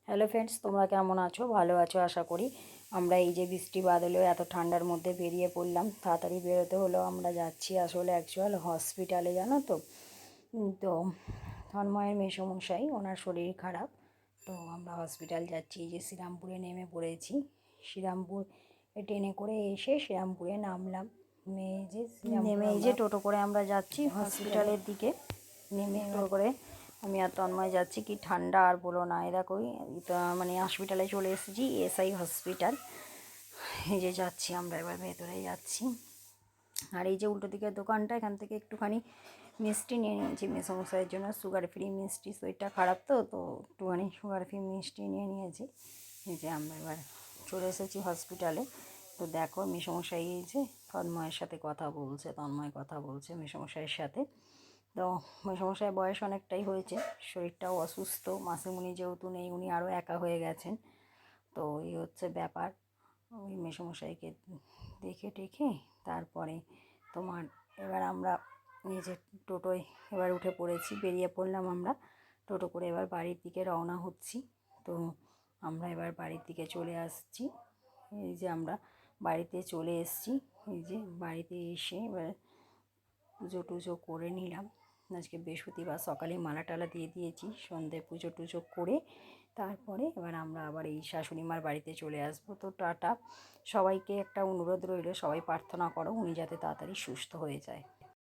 Hello friends, তোমরা কেমন আছো? ভালো আছো আশা করি। আমরা এই যে বৃষ্টি বাদলেও এত ঠান্ডার মধ্যে বেরিয়ে পড়লাম, তাড়াতাড়ি বেরোতে হলো। আমরা যাচ্ছি আসলে অ্যাকচুয়াল হসপিটালে, জানো তো। তো তন্ময়ের মেসোমশাই, ওনার শরীর খারাপ। তো আমরা হসপিটাল যাচ্ছি। এই যে শ্রীরামপুরে নেমে পড়েছি। শ্রীরামপুর ট্রেনে করে এসে শ্রীরামপুরে নামলাম। নেমে এই যে টোটো করে আমরা যাচ্ছি হসপিটালের দিকে। নেমে টোটো করে আমি আর তন্ময় যাচ্ছি। কি ঠান্ডা আর বলো না। এই দেখো, মানে হসপিটালে চলে এসেছি, এসআই হসপিটাল। এই যে যাচ্ছি আমরা, এবার ভেতরে যাচ্ছি। আর এই যে উল্টো দিকের দোকানটা, এখান থেকে একটুখানি মিষ্টি নিয়ে নিয়েছি মেসোমশাইয়ের জন্য, সুগার ফ্রি মিষ্টি। শরীরটা খারাপ তো তো একটুখানি সুগার ফ্রি মিষ্টি নিয়ে নিয়েছি। এই যে আমরা এবার চলে এসেছি হসপিটালে। তো দেখো মেসোমশাই এই যে তন্ময়ের সাথে কথা বলছে, তন্ময় কথা বলছে মেসোমশাইয়ের সাথে। তো মেসোমশাইয়ের বয়স অনেকটাই হয়েছে, শরীরটাও অসুস্থ। মাসিমণি যেহেতু নেই, উনি আরও একা হয়ে গেছেন। তো এই হচ্ছে ব্যাপার। ওই মেসোমশাইকে দেখে টেখে তারপরে তোমার এবার আমরা নিজে টোটোয় এবার উঠে পড়েছি, বেরিয়ে পড়লাম আমরা টোটো করে। এবার বাড়ির দিকে রওনা হচ্ছি। তো আমরা এবার বাড়ির দিকে চলে আসছি। এই যে আমরা বাড়িতে চলে এসেছি। এই যে বাড়িতে এসে এবার পুজো টুজো করে নিলাম। আজকে বৃহস্পতিবার, সকালে মালা টালা দিয়ে দিয়েছি। সন্ধ্যে পুজো টুজো করে তারপরে এবার আমরা আবার এই শাশুড়ি মার বাড়িতে চলে আসবো। তো টাটা। সবাইকে একটা অনুরোধ রইল, সবাই প্রার্থনা করো উনি যাতে তাড়াতাড়ি সুস্থ হয়ে যায়।